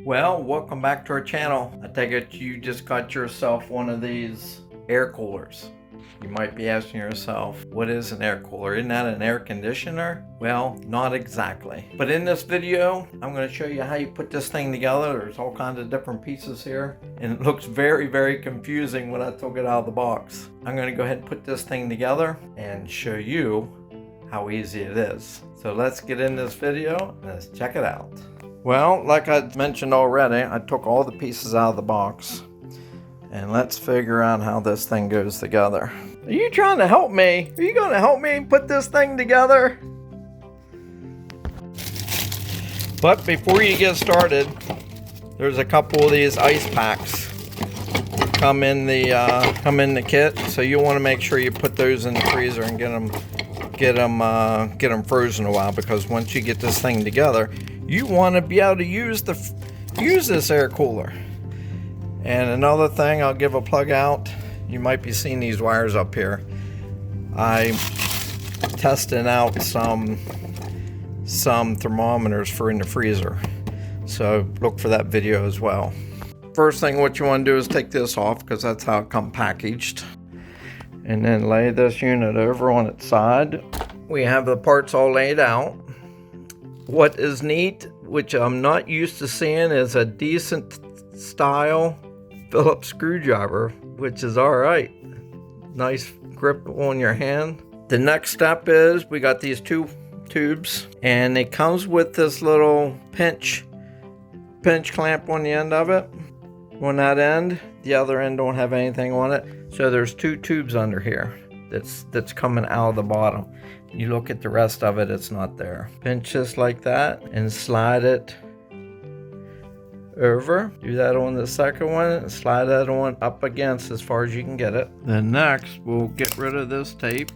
Well, welcome back to our channel. I take it you just got yourself one of these air coolers. You might be asking yourself, what is an air cooler? Isn't that an air conditioner? Well, not exactly. But in this video, I'm going to show you how you put this thing together. There's all kinds of different pieces here, and it looks very, very confusing when I took it out of the box. I'm going to go ahead and put this thing together and show you how easy it is. So let's get in this video and let's check it out. Well, like I mentioned already, I took all the pieces out of the box. And let's figure out how this thing goes together. Are you trying to help me? Are you going to help me put this thing together? But before you get started, there's a couple of these ice packs come in the kit. So you want to make sure you put those in the freezer and get them frozen a while, because once you get this thing together, you want to be able to use this air cooler. And another thing, I'll give a plug out. You might be seeing these wires up here. I'm testing out some thermometers for in the freezer, so look for that video as well. First thing what you want to do is take this off, because that's how it comes packaged, and then lay this unit over on its side. We have the parts all laid out. What is neat, which I'm not used to seeing, is a decent style Phillips screwdriver, which is all right. Nice grip on your hand. The next step is we got these two tubes, and it comes with this little pinch clamp on the end of it. On that end, the other end don't have anything on it. So there's two tubes under here that's coming out of the bottom. You look at the rest of it, it's not there. Pinch this like that and slide it over. Do that on the second one and slide that on up against as far as you can get it. Then next, we'll get rid of this tape.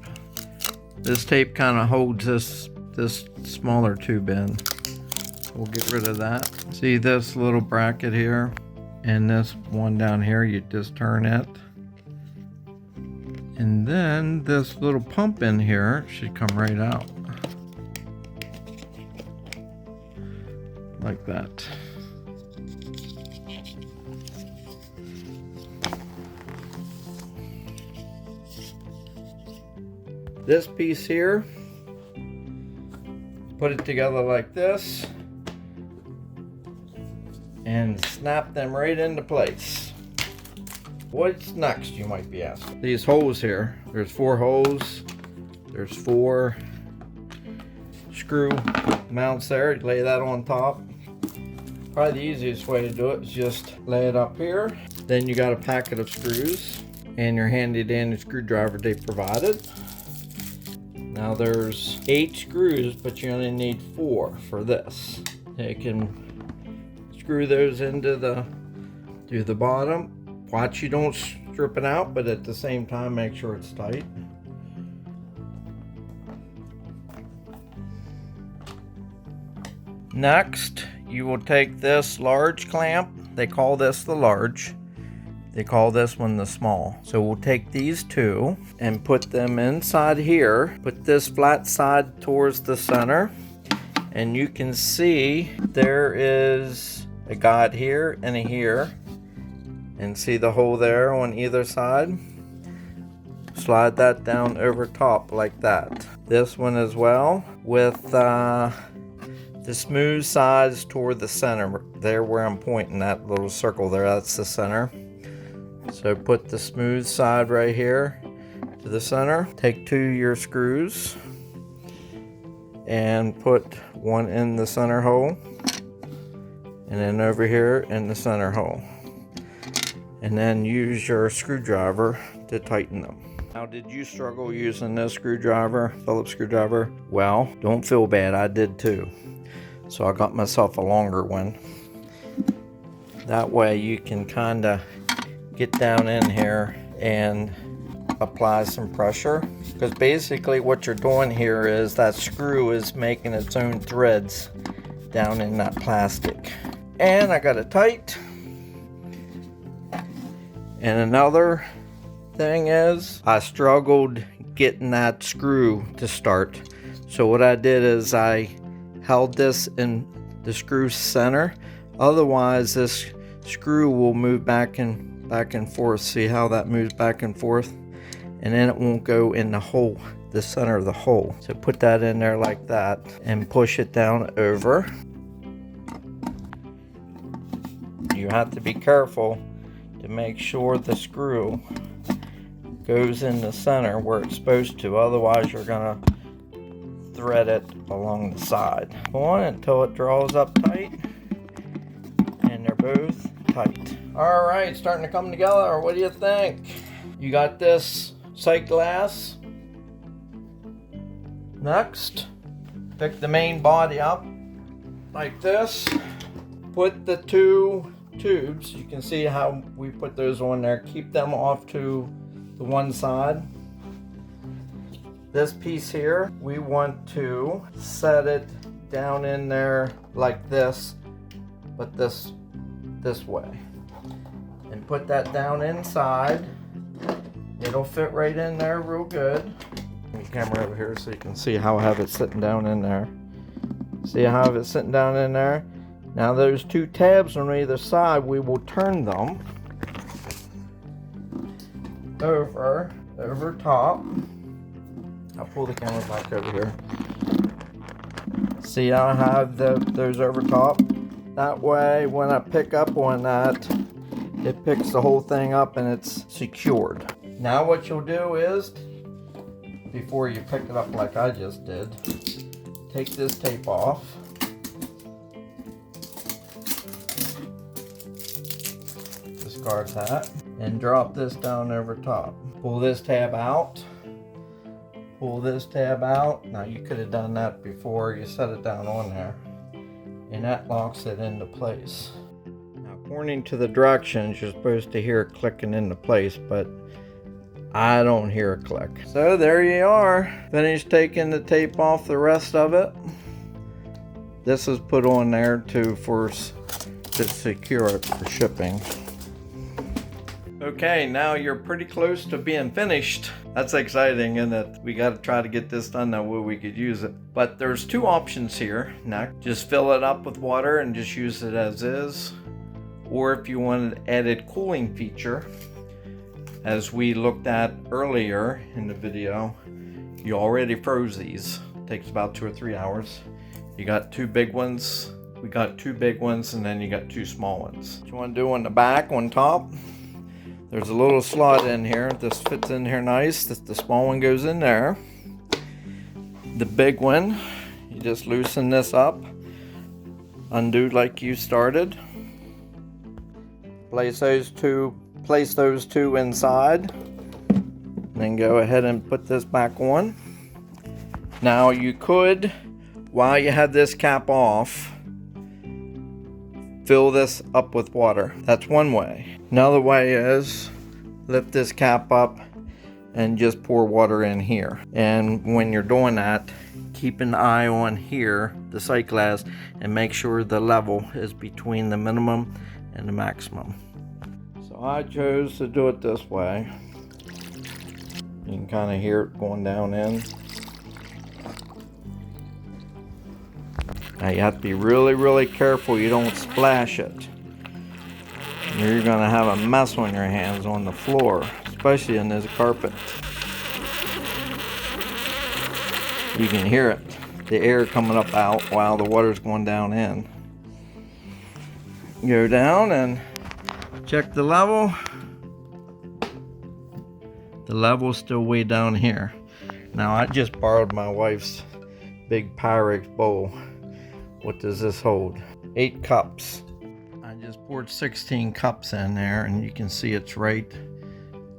This tape kind of holds this smaller tube in. We'll get rid of that. See this little bracket here and this one down here, you just turn it. And then this little pump in here should come right out. Like that. This piece here, put it together like this and snap them right into place. What's next, you might be asking? These holes here, there's 4 holes, there's 4 screw mounts there. You lay that on top. Probably the easiest way to do it is just lay it up here. Then you got a packet of screws and your handy dandy screwdriver they provided. Now there's 8 screws, but you only need 4 for this. You can screw those into the bottom. Watch you don't strip it out, but at the same time make sure it's tight. Next, you will take this large clamp. They call this the large. They call this one the small. So we'll take these 2 and put them inside here. Put this flat side towards the center. And you can see there is a guide here and a here. And see the hole there on either side? Slide that down over top like that. This one as well, with the smooth sides toward the center. There where I'm pointing, that little circle there, that's the center. So put the smooth side right here to the center. Take 2 of your screws and put one in the center hole, and then over here in the center hole. And then use your screwdriver to tighten them. Now, did you struggle using this screwdriver, Phillips screwdriver? Well, don't feel bad, I did too. So I got myself a longer one. That way you can kind of get down in here and apply some pressure. Because basically what you're doing here is that screw is making its own threads down in that plastic. And I got it tight. And another thing is, I struggled getting that screw to start. So what I did is I held this in the screw center. Otherwise, this screw will move back and forth. See how that moves back and forth? And then it won't go in the hole, the center of the hole. So put that in there like that and push it down over. You have to be careful to make sure the screw goes in the center where it's supposed to. Otherwise, you're gonna thread it along the side. Pull on until it draws up tight, and they're both tight. All right, starting to come together. What do you think? You got this sight glass. Next, pick the main body up like this. Put the two tubes, you can see how we put those on there. Keep them off to the one side. This piece here, we want to set it down in there like this, but this way. And put that down inside. It'll fit right in there real good. Bring the camera over here so you can see how I have it sitting down in there. See how I have it sitting down in there? Now those two tabs on either side, we will turn them over top. I'll pull the camera back over here. See how I have those over top? That way, when I pick up on that, it picks the whole thing up and it's secured. Now what you'll do is, before you pick it up like I just did, take this tape off. Discard that and drop this down over top. Pull this tab out. Pull this tab out. Now you could have done that before you set it down on there, and that locks it into place. Now according to the directions, you're supposed to hear it clicking into place, but I don't hear a click. So there you are. Finished taking the tape off the rest of it. This is put on there to secure it for shipping. Okay, now you're pretty close to being finished. That's exciting, isn't it? We got to try to get this done that way we could use it. But there's two options here. Now, just fill it up with water and just use it as is. Or if you want an added cooling feature, as we looked at earlier in the video, you already froze these. It takes about 2 or 3 hours. You got two big ones. We got two big ones, and then you got two small ones. What you want to do on the back, on top, there's a little slot in here. This fits in here nice. The small one goes in there. The big one, you just loosen this up, undo like you started. Place those two inside, then go ahead and put this back on. Now you could, while you had this cap off, fill this up with water. That's one way. Another way is lift this cap up and just pour water in here. And when you're doing that, keep an eye on here, the sight glass, and make sure the level is between the minimum and the maximum. So I chose to do it this way. You can kind of hear it going down in. Now you have to be really, really careful you don't splash it. You're gonna have a mess on your hands on the floor, especially in this carpet. You can hear it, the air coming up out while the water's going down in. Go down and check the level. The level's still way down here. Now I just borrowed my wife's big Pyrex bowl. What does this hold? 8 cups. I just poured 16 cups in there, and you can see it's right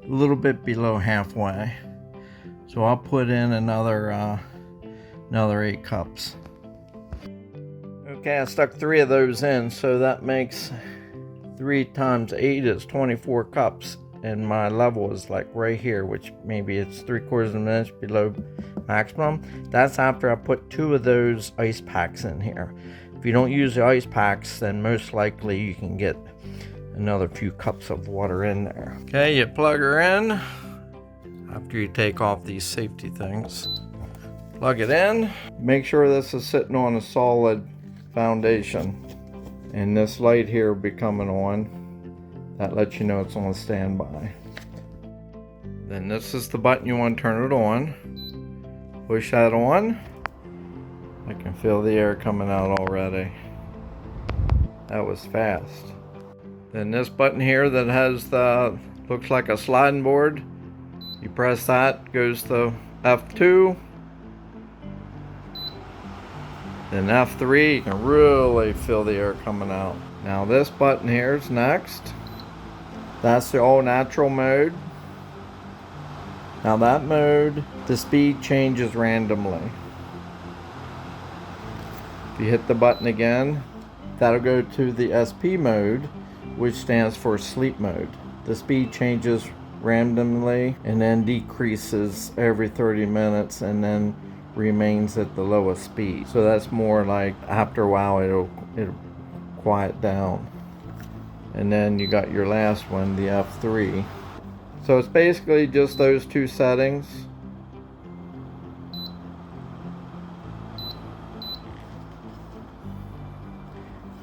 a little bit below halfway. So I'll put in another 8 cups. Okay, I stuck 3 of those in, so that makes 3 times 8 is 24 cups. And my level is like right here, which maybe it's 3/4 of an inch below maximum. That's after I put 2 of those ice packs in here. If you don't use the ice packs, then most likely you can get another few cups of water in there. Okay, you plug her in after you take off these safety things. Plug it in. Make sure this is sitting on a solid foundation. And this light here will be coming on. That lets you know it's on standby. Then this is the button you want to turn it on. Push that on. I can feel the air coming out already. That was fast. Then this button here that has the, looks like a sliding board. You press that, goes to F2. Then F3, you can really feel the air coming out. Now this button here is next. That's the all natural mode. Now that mode, the speed changes randomly. If you hit the button again, that'll go to the SP mode, which stands for sleep mode. The speed changes randomly and then decreases every 30 minutes and then remains at the lowest speed. So that's more like after a while it'll quiet down. And then you got your last one, the F3. So it's basically just those two settings.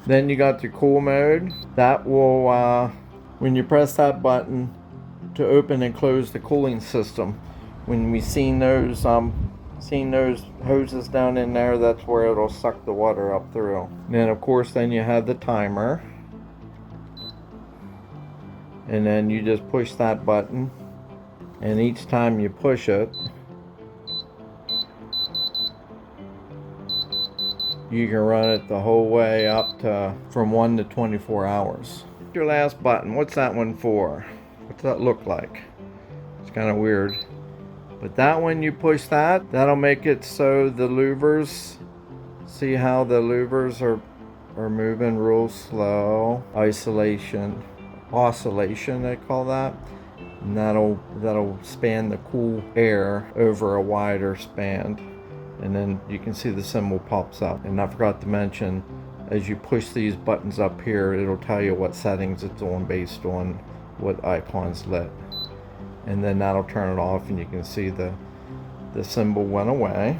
Then you got the cool mode. That will, when you press that button to open and close the cooling system, when we seen those hoses down in there, that's where it'll suck the water up through. And then of course, then you have the timer. And then you just push that button. And each time you push it, you can run it the whole way up to from 1 to 24 hours. Your last button, what's that one for? What's that look like? It's kind of weird. But that one, you push that, that'll make it so the louvers, see how the louvers are moving real slow. Oscillation they call that. And that'll span the cool air over a wider span. And then you can see the symbol pops up. And I forgot to mention, as you push these buttons up here, it'll tell you what settings it's on based on what icon's lit. And then that'll turn it off and you can see the symbol went away.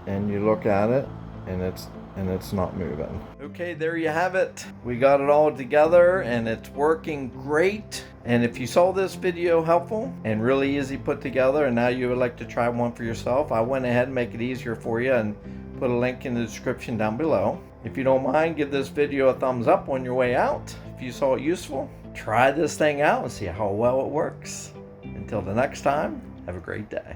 And you look at it and it's not moving. Okay, there you have it. We got it all together and it's working great. And if you saw this video helpful and really easy put together and now you would like to try one for yourself, I went ahead and make it easier for you and put a link in the description down below. If you don't mind, give this video a thumbs up on your way out. If you saw it useful, try this thing out and see how well it works. Until the next time, have a great day.